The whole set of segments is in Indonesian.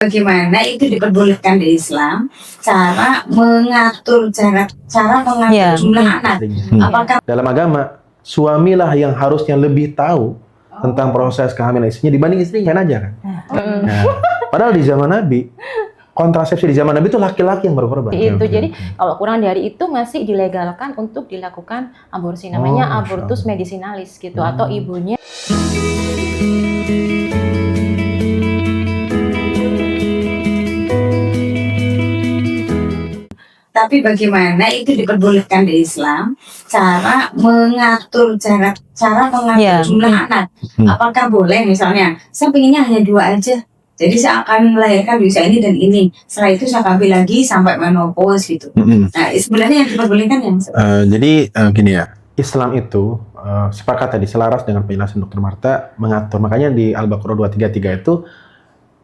Bagaimana itu diperbolehkan di Islam cara mengatur jumlah anak? Apakah dalam agama suamilah yang harusnya lebih tahu tentang proses kehamilan istrinya dibanding istrinya aja kan? Nah, padahal di zaman Nabi kontrasepsi di zaman Nabi itu laki-laki yang berkorban. Itu jadi kalau kurang dari itu masih dilegalkan untuk dilakukan aborsi, namanya abortus medisinalis gitu, atau ibunya. Tapi bagaimana itu diperbolehkan di Islam cara mengatur jumlah anak? Apakah boleh misalnya saya pengennya hanya 2 aja, jadi saya akan melahirkan di usia ini dan ini, setelah itu saya kabel lagi sampai menopause gitu. Nah sebenarnya yang diperbolehkan yang jadi gini ya, Islam itu sepakat tadi selaras dengan penjelasan Dr. Marta mengatur, makanya di Al-Baqarah 233 itu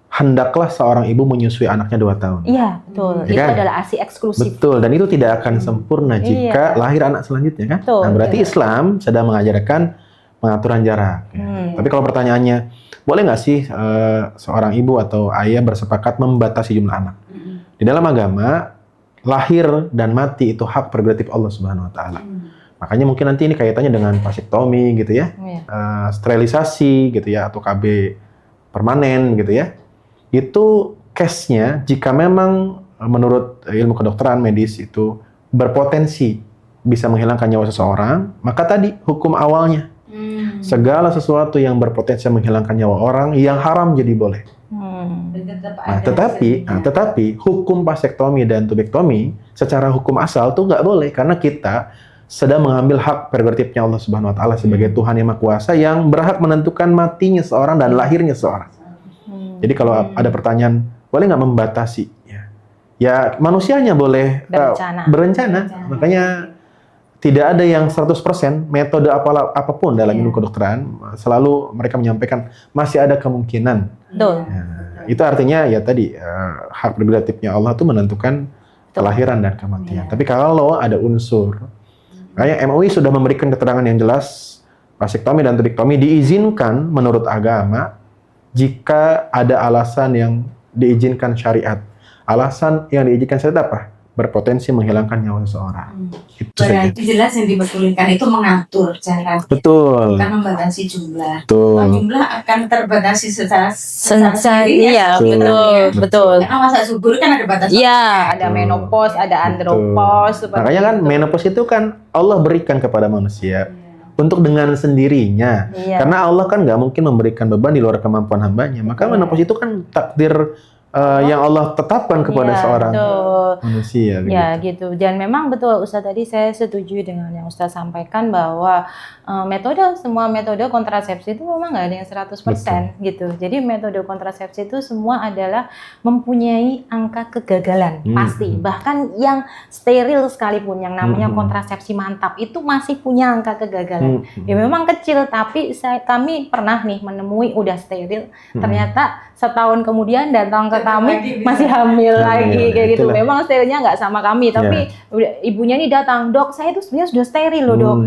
hendaklah seorang ibu menyusui anaknya 2 tahun. Iya, betul. Ya itu kan? adalah ASI eksklusif. Betul, dan itu tidak akan sempurna jika lahir anak selanjutnya kan? Betul, nah, berarti Islam sedang mengajarkan pengaturan jarak. Tapi kalau pertanyaannya, boleh nggak sih seorang ibu atau ayah bersepakat membatasi jumlah anak? Di dalam agama, lahir dan mati itu hak prerogatif Allah Subhanahu wa taala. Makanya mungkin nanti ini kaitannya dengan vasektomi gitu ya. Sterilisasi gitu ya, atau KB permanen gitu ya. Itu case-nya jika memang menurut ilmu kedokteran medis itu berpotensi bisa menghilangkan nyawa seseorang, maka tadi hukum awalnya segala sesuatu yang berpotensi menghilangkan nyawa orang yang haram jadi boleh. Nah, tetapi hukum vasektomi dan tubektomi secara hukum asal tuh nggak boleh karena kita sedang mengambil hak prerogatifnya Allah Subhanahu wa taala sebagai Tuhan yang Maha Kuasa yang berhak menentukan matinya seorang dan lahirnya seorang. Jadi kalau ada pertanyaan, boleh nggak membatasi? Ya manusianya boleh berencana. Makanya tidak ada yang 100% metode apapun dalam ilmu kedokteran. Selalu mereka menyampaikan masih ada kemungkinan. Itu artinya ya tadi hak prerogatifnya Allah itu menentukan kelahiran dan kematian. Tapi kalau ada unsur, kayak MUI sudah memberikan keterangan yang jelas, vasektomi dan tubektomi diizinkan menurut agama jika ada alasan yang diizinkan syariat. Alasan yang diizinkan syariat apa? Berpotensi menghilangkan nyawa seseorang. Berarti jelas yang diperbolehkan itu mengatur jarak. Betul. Bukan membatasi jumlah. Betul. Jumlah akan terbatasi secara sendiri. Iya, betul. Karena masa subur kan ada batasan. Iya, ada menopause, ada andropause. Makanya kan menopause itu kan Allah berikan kepada manusia. Untuk dengan sendirinya, karena Allah kan nggak mungkin memberikan beban di luar kemampuan hambanya. Maka menopause itu kan takdir yang Allah tetapkan kepada seorang manusia. Ya gitu. Dan memang betul Ustaz, tadi saya setuju dengan yang Ustaz sampaikan bahwa semua metode kontrasepsi itu memang nggak ada yang 100% gitu. Jadi metode kontrasepsi itu semua adalah mempunyai angka kegagalan pasti. Bahkan yang steril sekalipun yang namanya kontrasepsi mantap itu masih punya angka kegagalan. Ya memang kecil, tapi kami pernah nih menemui udah steril, ternyata setahun kemudian datang ke kami masih hamil lagi kayak gitu. Memang sterilnya nggak sama kami, tapi ibunya ini datang, dok saya itu sebenarnya sudah steril loh dok,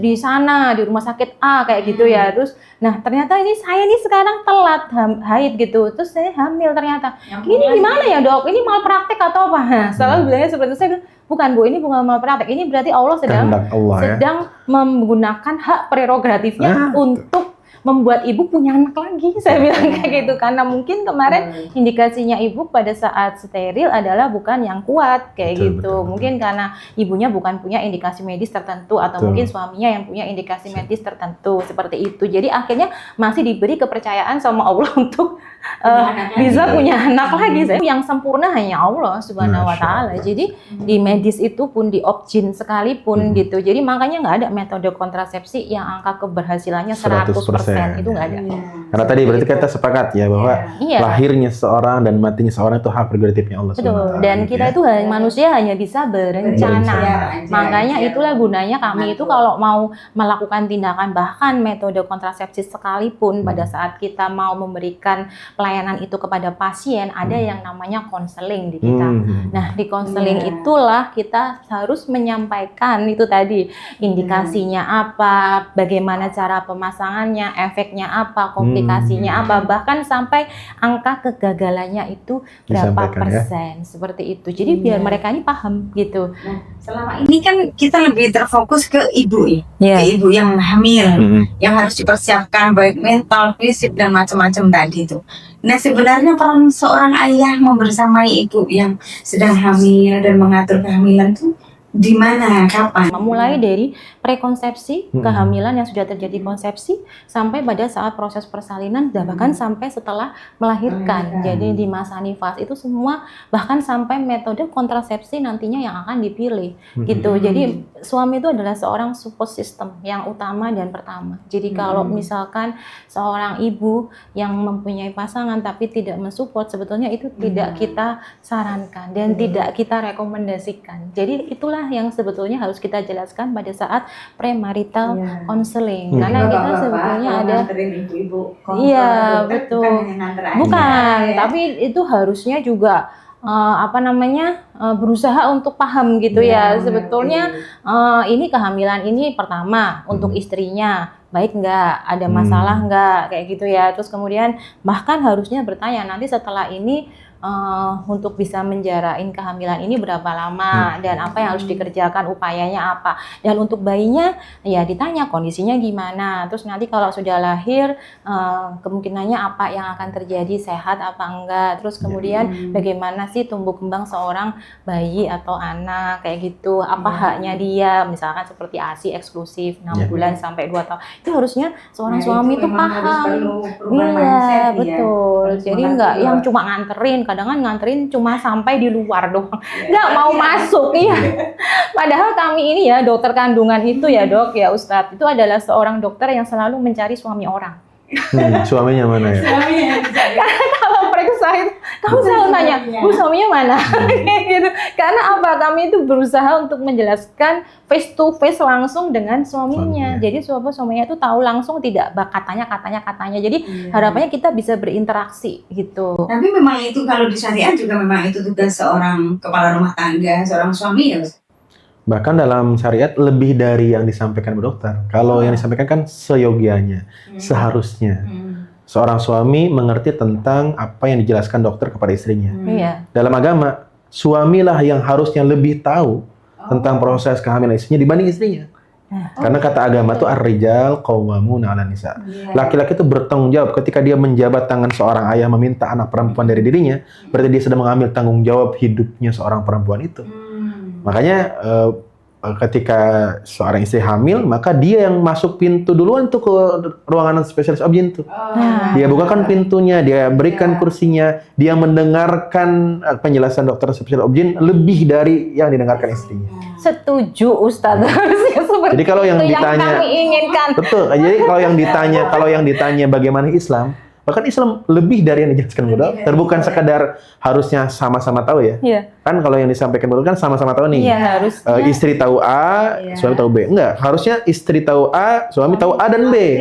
di sana di rumah sakit A kayak gitu ya. Terus nah ternyata saya ini sekarang telat haid gitu, terus saya hamil ternyata. Ini gimana ya dok, ini malpraktek atau apa? Nah, selalu bilangnya seperti itu. Saya bilang, bukan Bu, ini bukan malpraktek, ini berarti Allah sedang menggunakan hak prerogatifnya untuk membuat ibu punya anak lagi, saya bilang kayak gitu. Karena mungkin kemarin indikasinya ibu pada saat steril adalah bukan yang kuat kayak gitu. Mungkin karena ibunya bukan punya indikasi medis tertentu, atau mungkin suaminya yang punya indikasi medis tertentu seperti itu. Jadi akhirnya masih diberi kepercayaan sama Allah untuk bisa punya anak lagi. Yang sempurna hanya Allah Subhanahu wa taala. Jadi di medis itu pun, di obgyn sekalipun gitu. Jadi makanya nggak ada metode kontrasepsi yang angka keberhasilannya 100%. Itu nggak ada. Karena tadi berarti kita sepakat ya bahwa lahirnya seorang dan matinya seorang itu hak prerogatifnya Allah. Betul. Dan kita itu manusia hanya bisa berencana. Makanya itulah gunanya kami itu kalau mau melakukan tindakan bahkan metode kontrasepsi sekalipun pada saat kita mau memberikan pelayanan itu kepada pasien, ada yang namanya konseling di kita. Hmm. Nah, di konseling itulah kita harus menyampaikan itu tadi, indikasinya apa, bagaimana cara pemasangannya, efeknya apa, komplikasinya apa, bahkan sampai angka kegagalannya itu berapa Disampaikan, ya. persen, seperti itu. Jadi biar mereka ini paham gitu. Nah, selama ini kan kita lebih terfokus ke ibu ya, Iya. ke ibu yang hamil, Hmm. yang harus dipersiapkan baik mental, fisik dan macam-macam tadi itu. Nah sebenarnya peran seorang ayah membersamai ibu yang sedang hamil dan mengatur kehamilan itu di mana, kapan? Memulai dari prekonsepsi, Hmm. kehamilan yang sudah terjadi konsepsi, sampai pada saat proses persalinan, dan bahkan sampai setelah melahirkan. Jadi di masa nifas itu semua, bahkan sampai metode kontrasepsi nantinya yang akan dipilih gitu. Jadi suami itu adalah seorang support system yang utama dan pertama. Jadi kalau misalkan seorang ibu yang mempunyai pasangan tapi tidak mensupport, sebetulnya itu tidak kita sarankan dan tidak kita rekomendasikan. Jadi itulah yang sebetulnya harus kita jelaskan pada saat premarital counseling, karena kita sebetulnya ada ibu-ibu. Iya, betul. Bukan, tapi itu harusnya juga berusaha untuk paham gitu ya. Sebetulnya ini kehamilan ini pertama untuk istrinya baik nggak, ada masalah nggak, kayak gitu ya. Terus kemudian bahkan harusnya bertanya nanti setelah ini untuk bisa menjarain kehamilan ini berapa lama dan apa yang harus dikerjakan, upayanya apa. Dan untuk bayinya ya ditanya kondisinya gimana. Terus nanti kalau sudah lahir kemungkinannya apa yang akan terjadi, sehat apa enggak. Terus kemudian bagaimana sih tumbuh kembang seorang bayi atau anak kayak gitu. Apa haknya dia, misalkan seperti ASI eksklusif 6 bulan sampai 2 tahun. Itu harusnya seorang suami itu paham. Iya, betul. Jadi enggak yang cuma nganterin, kadang kan nganterin cuma sampai di luar doang, nggak mau masuk. Iya. Padahal kami ini ya dokter kandungan itu ya dok ya Ustadz, itu adalah seorang dokter yang selalu mencari suami orang. Suaminya mana ya? Karena kalau periksa itu kamu selalu nanya, Bu suaminya mana? Gitu. Karena apa? Kami itu berusaha untuk menjelaskan face to face langsung dengan suaminya. Jadi suaminya itu tahu langsung, tidak katanya. Jadi harapannya kita bisa berinteraksi gitu. Tapi memang itu kalau di syariat juga memang itu tugas seorang kepala rumah tangga, seorang suami ya. Bahkan dalam syariat lebih dari yang disampaikan Bu Dokter. Kalau yang disampaikan kan seyogianya, seharusnya. Seorang suami mengerti tentang apa yang dijelaskan dokter kepada istrinya. Iya. Dalam agama, suamilah yang harusnya lebih tahu tentang proses kehamilan istrinya dibanding istrinya. Karena kata agama itu ar-rijal qawwamuna 'alan nisa. Laki-laki itu bertanggung jawab ketika dia menjabat tangan seorang ayah meminta anak perempuan dari dirinya, berarti dia sedang mengambil tanggung jawab hidupnya seorang perempuan itu. Makanya ketika seorang istri hamil, maka dia yang masuk pintu duluan tuh ke ruangan spesialis objin tuh. Dia bukakan pintunya, dia berikan kursinya, dia mendengarkan penjelasan dokter spesialis objin lebih dari yang didengarkan istrinya. Setuju Ustadz, harusnya seperti Jadi kalau yang itu ditanya, yang kami inginkan. betul. Jadi kalau yang ditanya bagaimana Islam, bahkan Islam lebih dari yang dijelaskan Bu Dokter. Bukan sekedar harusnya sama-sama tahu ya. Iya. Kan kalau yang disampaikan Bu Dokter kan sama-sama tahu nih. Iya, harusnya. Istri tahu A, suami tahu B. Enggak, harusnya istri tahu A, suami tahu A dan B.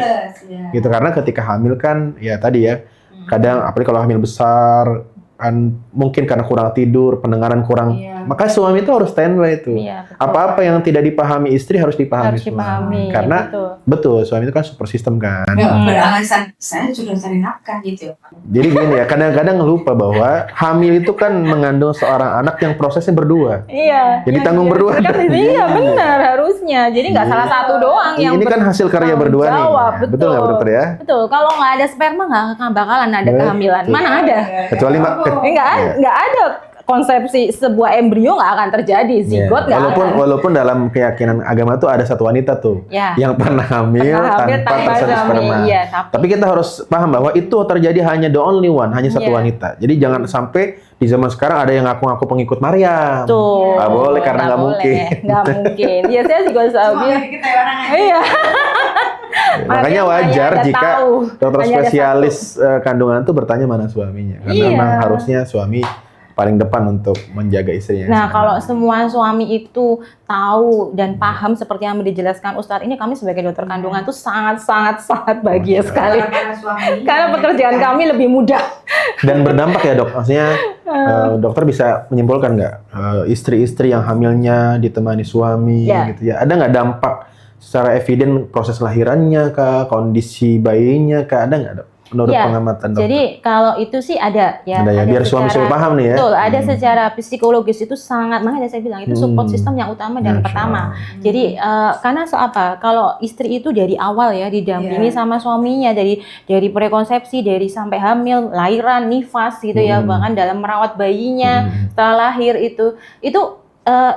Gitu, karena ketika hamil kan ya tadi ya, kadang apalagi kalau hamil besar kan mungkin karena kurang tidur, pendengaran kurang, maka suami itu harus standby itu. Iya, betul. Apa-apa yang tidak dipahami istri harus dipahami Harus dipahami, suami. Karena betul suami itu kan super sistem kan. Beralasan saya sudah cari nafkah gitu. Jadi gini ya, kadang-kadang lupa bahwa hamil itu kan mengandung seorang anak yang prosesnya berdua. Iya. Jadi tanggung berdua. Iya benar harusnya. Jadi nggak salah satu doang yang ini kan hasil karya berdua nih. jawab. Betul nggak Bu Dokter ya? Betul. Kalau nggak ada sperma nggak bakalan ada kehamilan. Mana ada? Kecuali Nggak ada konsepsi sebuah embrio nggak akan terjadi, zigot nggak akan. Walaupun dalam keyakinan agama tuh ada satu wanita tuh yang pernah hamil tanpa proses sperma. Iya, tapi kita harus paham bahwa itu terjadi hanya the only one, hanya satu wanita. Jadi jangan sampai di zaman sekarang ada yang ngaku-ngaku pengikut Maryam. Tuh. Nggak boleh karena nggak mungkin. Nggak mungkin. Ya saya juga selalu bilang. Iya. Makanya wajar jika dokter spesialis kandungan tuh bertanya mana suaminya, karena memang harusnya suami paling depan untuk menjaga istrinya. Nah, kalau semua suami itu tahu dan paham seperti yang dijelaskan Ustadz ini, kami sebagai dokter kandungan itu sangat bahagia sekali. Karena pekerjaan kami lebih mudah. Dan berdampak ya dok, maksudnya dokter bisa menyimpulkan nggak istri-istri yang hamilnya ditemani suami gitu ya, ada nggak dampak secara eviden proses lahirannya kah, kondisi bayinya kah, ada nggak dok? Menurut pengamatan dokter. Jadi kalau itu sih ada ya. Ada ya, biar suami-suami paham nih ya. Betul, ada secara psikologis itu sangat, makanya saya bilang itu support system yang utama dan pertama. Jadi karena apa? Kalau istri itu dari awal ya didampingi sama suaminya dari prekonsepsi, dari sampai hamil, lahiran, nifas gitu ya, bahkan dalam merawat bayinya setelah lahir itu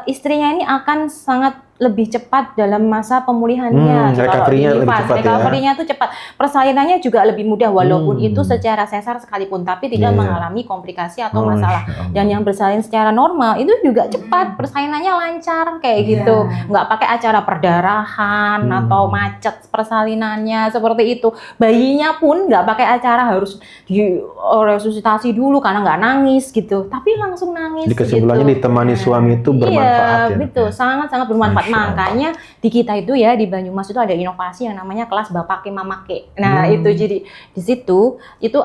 istrinya ini akan sangat lebih cepat dalam masa pemulihannya. Recovery-nya tuh cepat. Persalinannya juga lebih mudah walaupun itu secara sesar sekalipun, tapi tidak mengalami komplikasi atau masalah. Dan yang bersalin secara normal itu juga cepat, persalinannya lancar kayak gitu. Nggak pakai acara perdarahan atau macet persalinannya seperti itu. Bayinya pun nggak pakai acara harus diresusitasi dulu karena nggak nangis gitu, tapi langsung nangis. Jadi kesimpulannya ditemani suami itu bermanfaat ya. Betul, sangat bermanfaat. Makanya di kita itu ya di Banyumas itu ada inovasi yang namanya kelas Bapake Mamake. Nah, itu jadi di situ itu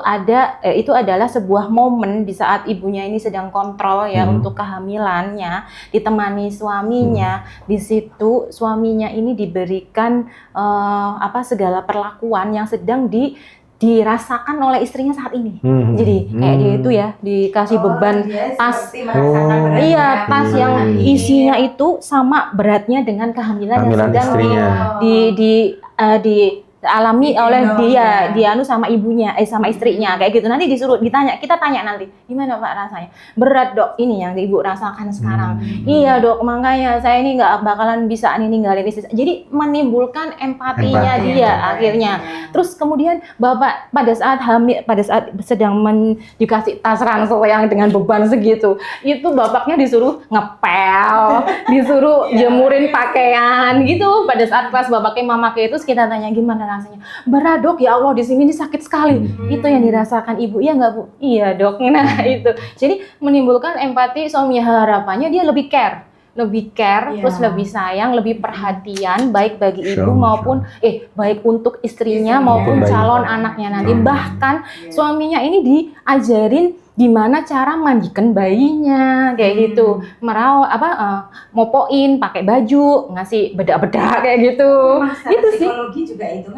adalah sebuah momen di saat ibunya ini sedang kontrol ya untuk kehamilannya, ditemani suaminya. Di situ suaminya ini diberikan segala perlakuan yang sedang dirasakan oleh istrinya saat ini. Jadi kayak dia itu ya dikasih beban tas, tas yang isinya itu sama beratnya dengan kehamilan yang sedang dialami oleh dia sama ibunya, sama istrinya kayak gitu. Nanti kita tanya nanti, gimana Pak rasanya? Berat dok, ini yang ibu rasakan sekarang. Iya dok, makanya saya ini nggak bakalan bisa ninggalin istri. Jadi menimbulkan empatinya dia akhirnya. Terus kemudian bapak pada saat sedang dikasih tas ransel yang dengan beban segitu, itu bapaknya disuruh ngepel, disuruh jemurin pakaian gitu. Pada saat kelas Bapake Mamake itu kita tanya gimana rasanya, berat dok, ya Allah di sini ini sakit sekali. Itu yang dirasakan ibu, iya nggak bu? Iya dok. Nah itu, jadi menimbulkan empati suaminya, harapannya dia lebih care, terus lebih sayang, lebih perhatian, baik bagi ibu maupun baik untuk istrinya maupun calon anaknya nanti. Bahkan suaminya ini diajarin gimana cara mandikan bayinya kayak gitu, mopoin, pakai baju, ngasih bedak-bedak kayak gitu. Itu sih. Psikologi juga itu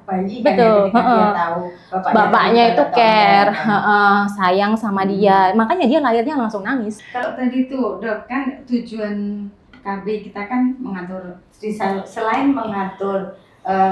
bayi betul. Kan dia tahu bapaknya itu care, sayang sama dia, makanya dia lahirnya langsung nangis. Kalau tadi tuh dok, kan tujuan KB kita kan mengatur, selain mengatur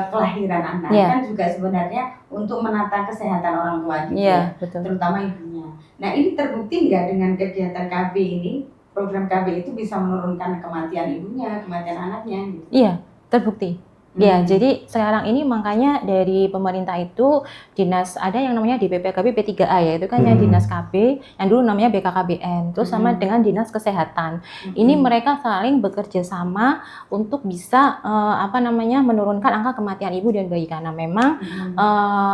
kelahiran anak kan juga sebenarnya untuk menata kesehatan orang tua gitu terutama ibunya. Nah ini terbukti nggak dengan kegiatan KB ini, program KB itu bisa menurunkan kematian ibunya, kematian anaknya gitu? Iya, terbukti. Ya, jadi sekarang ini makanya dari pemerintah itu dinas ada yang namanya di BPKB P3A ya, itu kan yang dinas KB, yang dulu namanya BKKBN, terus sama dengan dinas kesehatan. Ini mereka saling bekerja sama untuk bisa menurunkan angka kematian ibu dan bayi, karena memang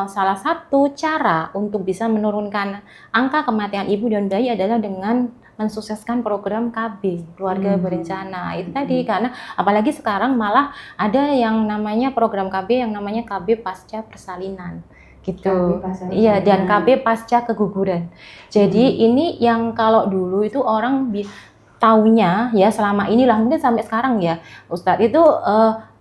salah satu cara untuk bisa menurunkan angka kematian ibu dan bayi adalah dengan mensukseskan program KB keluarga berencana itu tadi. Karena apalagi sekarang malah ada yang namanya program KB yang namanya KB pasca persalinan gitu. Iya, dan KB pasca keguguran. Jadi ini yang kalau dulu itu orang taunya ya selama inilah, mungkin sampai sekarang ya Ustadz itu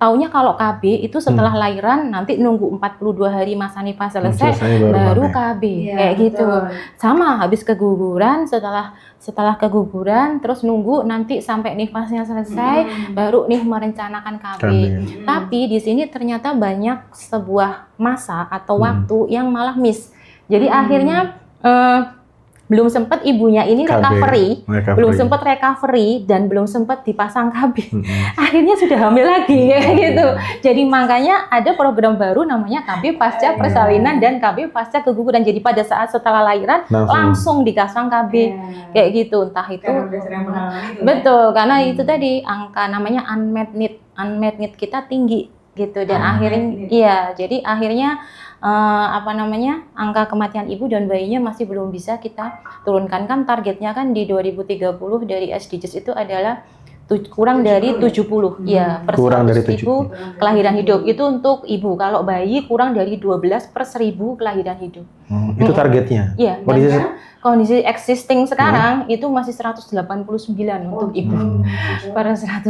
taunya kalau KB itu setelah lahiran nanti nunggu 42 hari masa nifas selesai baru KB kayak gitu. Sama habis keguguran, setelah keguguran terus nunggu nanti sampai nifasnya selesai baru nih merencanakan KB. Tapi di sini ternyata banyak sebuah masa atau waktu yang malah miss. Jadi akhirnya belum sempat ibunya ini recovery, belum sempat recovery dan belum sempat dipasang KB. Akhirnya sudah hamil lagi kayak gitu. Jadi makanya ada program baru namanya KB pasca persalinan dan KB pasca keguguran. Jadi pada saat setelah lahiran langsung dipasang KB kayak gitu. Entah itu betul, karena itu tadi angka namanya unmet need kita tinggi gitu, dan akhirnya jadi akhirnya angka kematian ibu dan bayinya masih belum bisa kita turunkan. Kan targetnya kan di 2030 dari SDGs itu adalah kurang dari 70 ya per Kurang dari 100.000 kelahiran hidup itu untuk ibu. Kalau bayi kurang dari 12 per 1.000 kelahiran hidup. Itu targetnya. Iya. Kondisi existing sekarang itu masih 189 untuk ibu per 100.000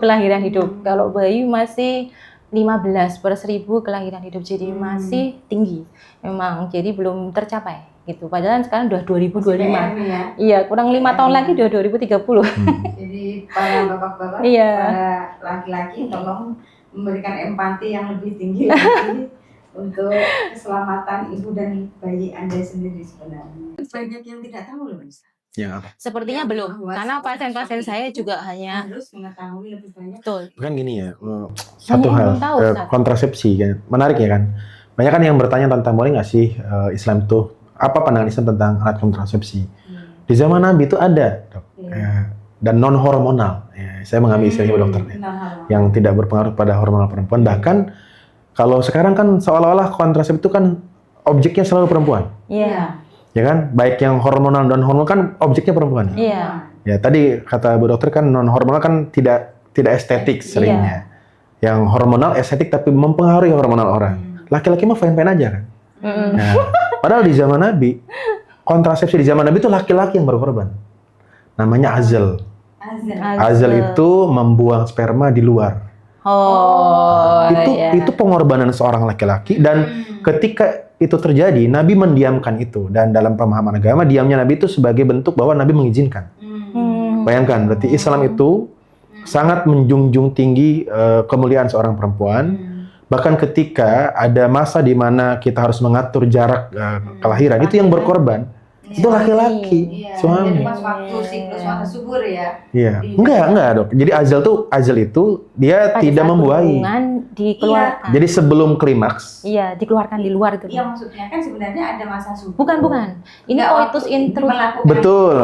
kelahiran hidup. Kalau bayi masih 15 per 1.000 kelahiran hidup, jadi masih tinggi memang, jadi belum tercapai gitu. Padahal sekarang udah 2025. Ya. Iya, kurang 5 tahun lagi udah 2030. Jadi para bapak-bapak, Iya. para laki-laki tolong memberikan empati yang lebih tinggi lagi untuk keselamatan ibu dan bayi Anda sendiri sebenarnya. Banyak yang tidak tahu loh, Mas. Ya, apa? Sepertinya belum, karena pasien-pasien saya juga hanya harus mengetahui lebih banyak. betul. Bukan gini ya, satu Hanya hal, belum tahu, Ustaz. kontrasepsi kan, menarik ya kan. Banyak kan yang bertanya tentang boleh nggak sih Islam itu, apa pandangan Islam tentang alat kontrasepsi. Di zaman Nabi itu ada, dok. Dan non hormonal. Ya, saya mengambil istilahnya dokter ya, yang tidak berpengaruh pada hormonal perempuan. Bahkan kalau sekarang kan seolah-olah kontrasepsi itu kan objeknya selalu perempuan. Iya. Ya kan, baik yang hormonal dan hormonal kan objeknya perempuan. Iya. Ya tadi kata Bu Dokter kan non hormonal kan tidak estetik seringnya. Yang hormonal estetik tapi mempengaruhi hormonal orang. Laki-laki mah fine-fine aja kan. Nah, padahal di zaman Nabi kontrasepsi di zaman Nabi itu laki-laki yang berkorban. Namanya azal. Azal itu membuang sperma di luar. Itu pengorbanan seorang laki-laki, dan ketika itu terjadi Nabi mendiamkan itu, dan dalam pemahaman agama diamnya Nabi itu sebagai bentuk bahwa Nabi mengizinkan. Bayangkan berarti Islam itu sangat menjunjung tinggi kemuliaan seorang perempuan. Bahkan ketika ada masa di mana kita harus mengatur jarak kelahiran, itu yang berkorban itu laki-laki, suami. Jadi pas waktu siklus masa subur ya. Iya. Enggak, Dok. Jadi azal itu dia pada tidak saat membuahi. hubungan dikeluarkan. Jadi sebelum klimaks. Iya, dikeluarkan di luar itu. Iya, maksudnya kan sebenarnya ada masa subur. Bukan. Ini coitus interruptus. Betul.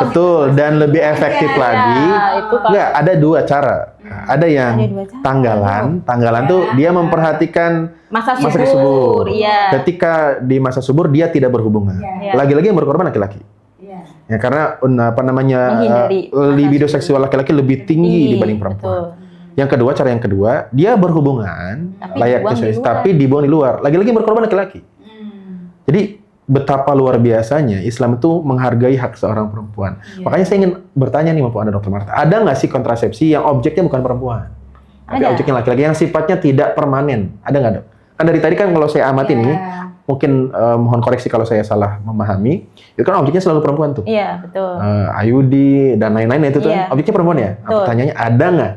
Betul, dan lebih efektif lagi. Itu Enggak, ada dua cara. Ada yang tanggalan tuh dia memperhatikan masa subur. Iya. Ketika di masa subur dia tidak berhubungan. Lagi-lagi yang berkorban laki-laki. Ya karena libido seksual laki-laki lebih tinggi dibanding perempuan. Betul. Cara yang kedua, dia berhubungan tapi dibuang di luar. Lagi-lagi yang berkorban laki-laki. Jadi betapa luar biasanya Islam itu menghargai hak seorang perempuan. Makanya saya ingin bertanya nih Bapak Anda, Dr. Marta, ada nggak sih kontrasepsi yang objeknya bukan perempuan, tapi objeknya laki-laki yang sifatnya tidak permanen? Ada nggak, Dok? Kan dari tadi kan kalau saya amati nih, mungkin mohon koreksi kalau saya salah memahami, itu kan objeknya selalu perempuan tuh. Iya, betul. IUD dan lain-lain itu tuh objeknya perempuan ya. Nah, pertanyaannya ada nggak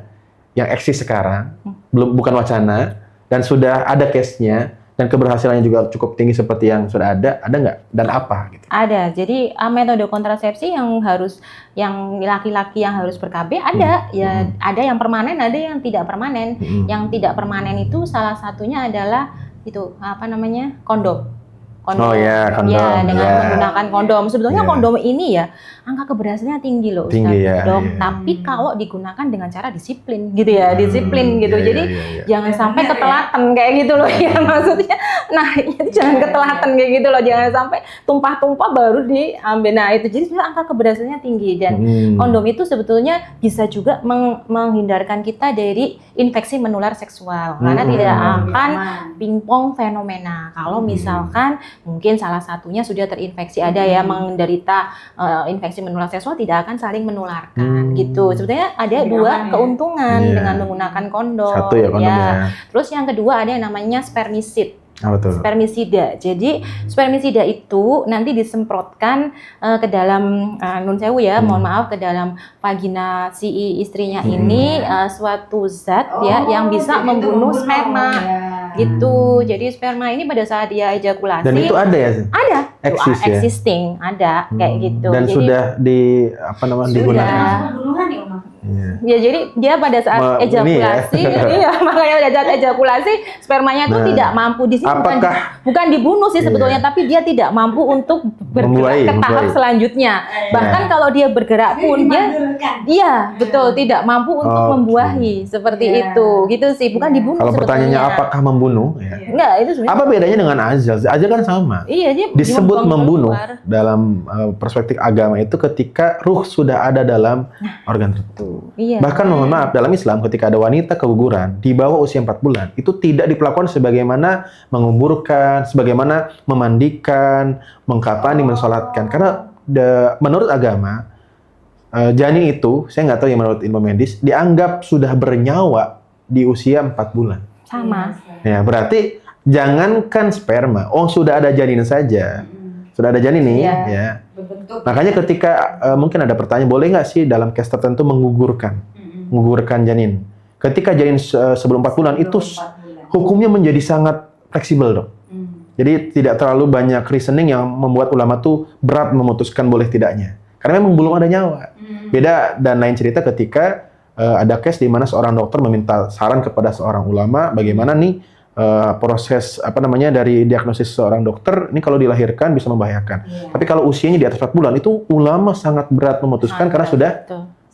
yang eksis sekarang, bukan wacana, dan sudah ada case-nya, dan keberhasilannya juga cukup tinggi seperti yang sudah ada nggak? Dan apa? Gitu. Ada. Jadi metode kontrasepsi yang laki-laki yang harus ber-KB ada. Ya, ada yang permanen, ada yang tidak permanen. Yang tidak permanen itu salah satunya adalah itu kondom. Kondom. Kondom. Ya, dengan menggunakan kondom. Sebetulnya kondom ini ya angka keberhasilannya tinggi loh, Ustaz. Tapi kalau digunakan dengan cara disiplin gitu ya, disiplin gitu. Jadi jangan sampai ketelatan kayak gitu loh ya maksudnya. Nah, jangan ketelatan kayak gitu loh. Jangan sampai tumpah-tumpah baru diambil. Nah, itu jadi angka keberhasilannya tinggi, dan kondom itu sebetulnya bisa juga menghindarkan kita dari infeksi menular seksual. Karena tidak akan pingpong fenomena. Kalau misalkan mungkin salah satunya sudah terinfeksi, ada ya menderita infeksi menular seksual, tidak akan saling menularkan gitu. Sebetulnya ada dua keuntungan dengan menggunakan kondom. Satu ya kondom ya. Terus yang kedua ada yang namanya spermisid. Betul. Spermisida. Jadi spermisida itu nanti disemprotkan ke dalam nun sewu ya, mohon maaf, ke dalam vagina si istrinya ini suatu zat yang bisa membunuh sperma. Gitu. Jadi sperma ini pada saat dia ejakulasi. Dan itu ada ya? Ada. Existing ada kayak gitu. Dan jadi, sudah digunakan. Pembunuhan ya, Oma? Ya jadi dia pada saat ejakulasi, iya makanya pada saat ejakulasi spermanya itu tidak mampu di sini, bukan dibunuh sih sebetulnya, tapi dia tidak mampu untuk bergerak ke tahap selanjutnya. Bahkan kalau dia bergerak pun dia betul tidak mampu untuk membuahi seperti itu, gitu sih, bukan dibunuh. Kalau pertanyaannya apakah membunuh? Enggak, itu sebenarnya. Apa bedanya dengan azal? Azal kan sama. Iya, dia disebut membunuh dalam perspektif agama itu ketika ruh sudah ada dalam organ tertentu. Iya. Bahkan mohon maaf, dalam Islam ketika ada wanita keguguran di bawah usia 4 bulan, itu tidak diperlakukan sebagaimana menguburkan, sebagaimana memandikan, mengkafani, mensolatkan. Karena menurut agama, janin itu, saya nggak tahu ya menurut ilmu medis, dianggap sudah bernyawa di usia 4 bulan. Sama. Ya, berarti jangankan sperma, sudah ada janin saja. Sudah ada janin nih, ya. Makanya ketika mungkin ada pertanyaan, boleh nggak sih dalam case tertentu menggugurkan janin? Ketika janin sebelum 4 bulan itu hukumnya menjadi sangat fleksibel, dok. Jadi tidak terlalu banyak reasoning yang membuat ulama tuh berat memutuskan boleh tidaknya. Karena memang belum ada nyawa. Beda dan lain cerita ketika ada case di mana seorang dokter meminta saran kepada seorang ulama bagaimana nih proses dari diagnosis seorang dokter ini kalau dilahirkan bisa membahayakan. Tapi kalau usianya di atas 4 bulan itu ulama sangat berat memutuskan karena sudah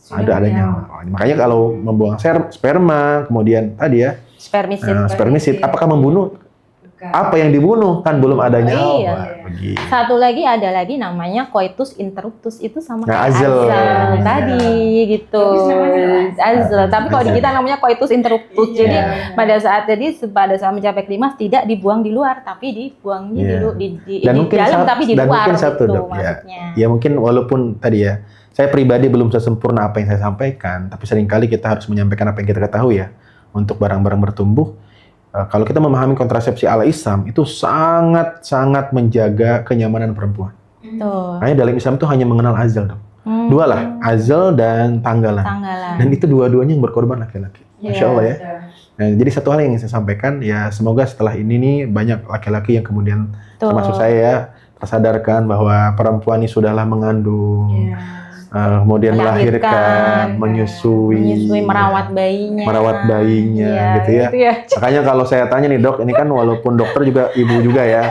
ada nyawa. Makanya kalau membuang sperma kemudian tadi ya spermisid, apakah membunuh? Apa yang dibunuh kan belum ada nyawa. Satu lagi ada lagi namanya coitus interruptus, itu sama kayak azal tadi gitu. Azal. Tapi kalau di kita namanya coitus interruptus. Jadi pada saat mencapai klimaks tidak dibuang di luar tapi dibuangnya di dalam tapi di luar. Dan mungkin satu gitu, dok ya mungkin walaupun tadi ya saya pribadi belum sesempurna apa yang saya sampaikan, tapi seringkali kita harus menyampaikan apa yang kita ketahui ya untuk barang-barang bertumbuh. Kalau kita memahami kontrasepsi ala Islam itu sangat menjaga kenyamanan perempuan. Makanya dalam Islam itu hanya mengenal azal, dok. Dua lah, azal dan tanggalan. Dan itu dua-duanya yang berkorban laki-laki. Masya Allah ya. Nah, jadi satu hal yang ingin saya sampaikan ya, semoga setelah ini nih banyak laki-laki yang kemudian termasuk saya ya tersadarkan bahwa perempuan ini sudahlah mengandung. Kemudian melahirkan, menyusui, merawat bayinya, gitu ya. Makanya kalau saya tanya nih dok, ini kan walaupun dokter juga ibu juga ya.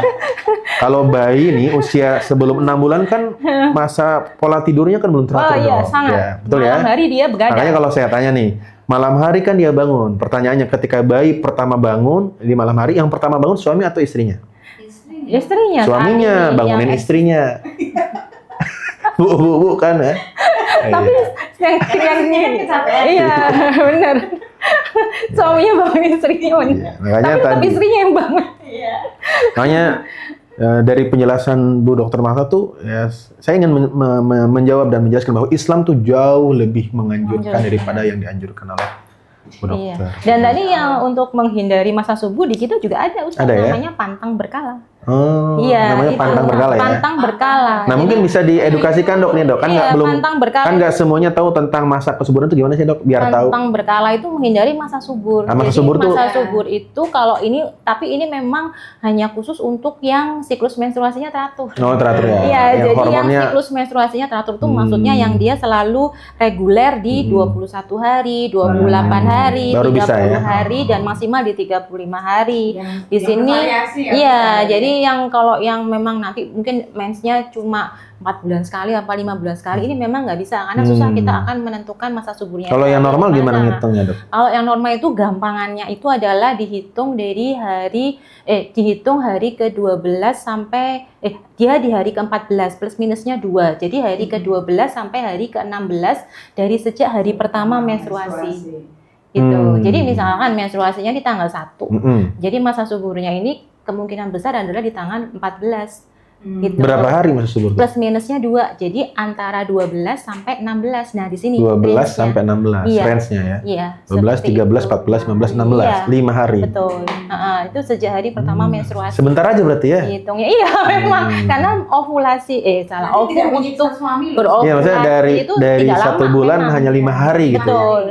Kalau bayi nih usia sebelum 6 bulan kan masa pola tidurnya kan belum teratur dok. Sangat. Betul ya. Malam hari dia begadang. Makanya kalau saya tanya nih, malam hari kan dia bangun. Pertanyaannya ketika bayi pertama bangun di malam hari, yang pertama bangun suami atau istrinya? Istrinya. Suaminya bangunin istrinya. Bu kan ya. Tapi yang ini iya benar. Suaminya bangun istrinya. Makanya tapi istrinya yang bangun. Makanya dari penjelasan Bu Dokter Malka tuh ya, saya ingin menjawab dan menjelaskan bahwa Islam tuh jauh lebih menganjurkan daripada yang dianjurkan oleh Bu Dokter. Dan tadi yang untuk menghindari masa subuh di kita juga ada namanya pantang berkala. Namanya pantang berkala ya. Pantang berkala. Nah, mungkin bisa diedukasikan dok nih dok, kan nggak semuanya tahu tentang masa kesuburan itu gimana sih dok, biar tahu. Pantang berkala itu menghindari masa subur. Masa subur itu kalau ini, tapi ini memang hanya khusus untuk yang siklus menstruasinya teratur. Teratur ya. Iya, jadi hormonnya... yang siklus menstruasinya teratur itu maksudnya yang dia selalu reguler di 21 hari, 28 hari, 30 hari dan maksimal di 35 hari. Di sini jadi yang kalau yang memang nanti mungkin mensnya cuma 4 bulan sekali apa 5 bulan sekali, ini memang nggak bisa karena susah kita akan menentukan masa suburnya. Kalau yang normal gimana ngitungnya dok? Kalau yang normal itu gampangannya itu adalah dihitung dari dihitung hari ke-12 sampai dia di hari ke-14 plus minusnya 2. Jadi hari ke-12 sampai hari ke-16 dari sejak hari pertama menstruasi. Gitu. Jadi misalkan menstruasinya di tanggal 1. Jadi masa suburnya ini kemungkinan besar adalah di tanggal 14. Gitu. Berapa hari masa subur? Plus minusnya 2. Jadi antara 12 sampai 16. Nah, di sini 12 sampai 16 range-nya ya. Iya. 12, 13, 14, 15, 16. 5 hari. Betul. Itu sejak hari pertama menstruasi. Sebentar aja berarti ya? Hitungnya. Iya, memang karena ovulasi untuk berovulasi. Iya, maksudnya dari 1 bulan memang, hanya 5 hari gitu. Betul.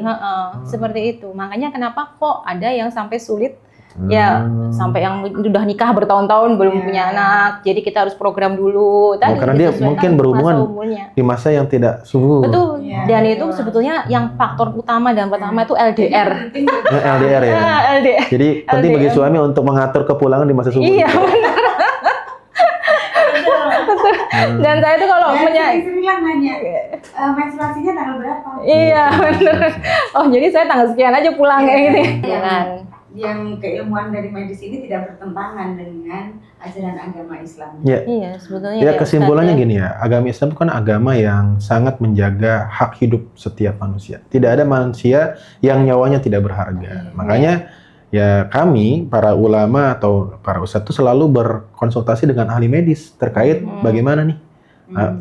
Seperti itu. Makanya kenapa kok ada yang sampai sulit Ya, sampai yang udah nikah bertahun-tahun belum punya anak. Jadi kita harus program dulu. Tadi karena dia disesuaikan mungkin masa berhubungan umurnya. di masa yang tidak subur. Betul. Dan itu sebetulnya yang faktor utama dan pertama itu LDR. LDR ya. LDR. Jadi penting bagi suami untuk mengatur kepulangan di masa subur. Iya, benar. Dan saya itu kalau punya istri lah nanya menstruasinya tanggal berapa? iya benar. Oh jadi saya tanggal sekian aja pulang kayak gitu. Jangan. Yang keilmuan dari medis ini tidak bertentangan dengan ajaran agama Islam. Ya. Iya sebetulnya. Ya kesimpulannya Ustaz, gini ya, agama Islam bukan agama yang sangat menjaga hak hidup setiap manusia. Tidak ada manusia yang nyawanya tidak berharga. Makanya ya kami para ulama atau para ustadz itu selalu berkonsultasi dengan ahli medis terkait bagaimana nih.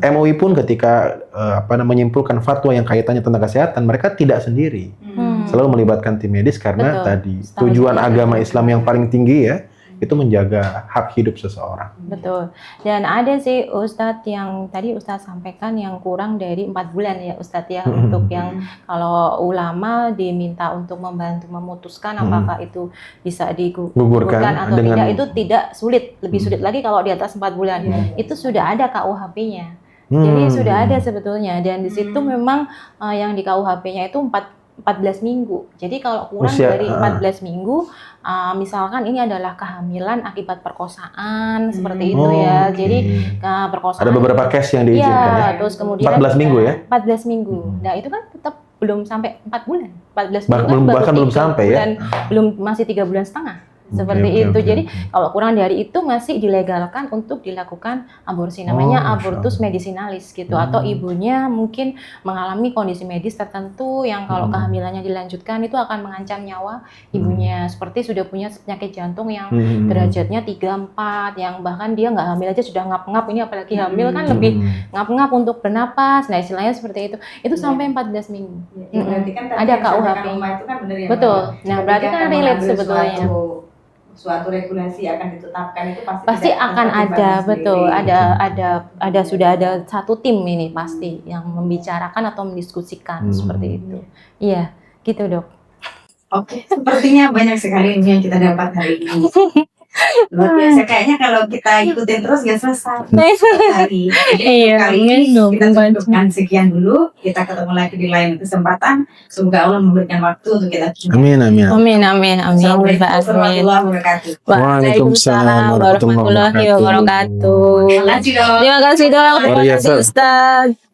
MUI pun ketika menyimpulkan fatwa yang kaitannya tentang kesehatan, mereka tidak sendiri. Selalu melibatkan tim medis karena Betul. tadi tujuan agama Islam yang paling tinggi ya itu menjaga hak hidup seseorang. Betul. Dan ada sih Ustadz yang tadi Ustadz sampaikan yang kurang dari 4 bulan ya Ustadz ya untuk yang kalau ulama diminta untuk membantu memutuskan apakah itu bisa digugurkan atau dengan, tidak, itu tidak sulit. Lebih sulit lagi kalau di atas 4 bulan. Itu sudah ada KUHP-nya. Jadi sudah ada sebetulnya dan di situ memang yang di KUHP-nya itu 14 minggu. Jadi kalau kurang dari 14 minggu, misalkan ini adalah kehamilan akibat perkosaan seperti itu ya. Jadi perkosaan. Ada beberapa case yang diizinkan ya. Terus kemudian 14 minggu ya. 14 minggu. Nah itu kan tetap belum sampai 4 bulan. 14 bulan bahkan belum sampai ya. Belum masih 3 bulan setengah. Seperti itu. Jadi kalau kurang dari itu masih dilegalkan untuk dilakukan aborsi. Namanya abortus medicinalis gitu. Atau ibunya mungkin mengalami kondisi medis tertentu yang kalau kehamilannya dilanjutkan itu akan mengancam nyawa ibunya. Seperti sudah punya penyakit jantung yang derajatnya 3-4, yang bahkan dia nggak hamil aja sudah ngap-ngap. Ini apalagi hamil kan lebih ngap-ngap untuk bernapas. Nah istilahnya seperti itu. Itu sampai 14 minggu. Berarti kan ada KUHP. Betul. Nah berarti kan relate sebetulnya. Suatu regulasi akan ditetapkan itu pasti akan ada betul sudah ada satu tim ini pasti yang membicarakan atau mendiskusikan seperti itu. Iya gitu Dok. Oke, sepertinya banyak sekali ilmu yang kita dapat hari ini. Luar biasa, kayaknya kalau kita ikutin terus gak selesai hari. Jadi kali ini kita cukupkan sekian dulu. Kita ketemu lagi di lain kesempatan. Semoga Allah memberikan waktu untuk kita. Amin. Assalamualaikum warahmatullahi wabarakatuh. Waalaikumsalam warahmatullahi wabarakatuh. Terima kasih dong. Terima kasih Dok. Terima kasih Ustaz.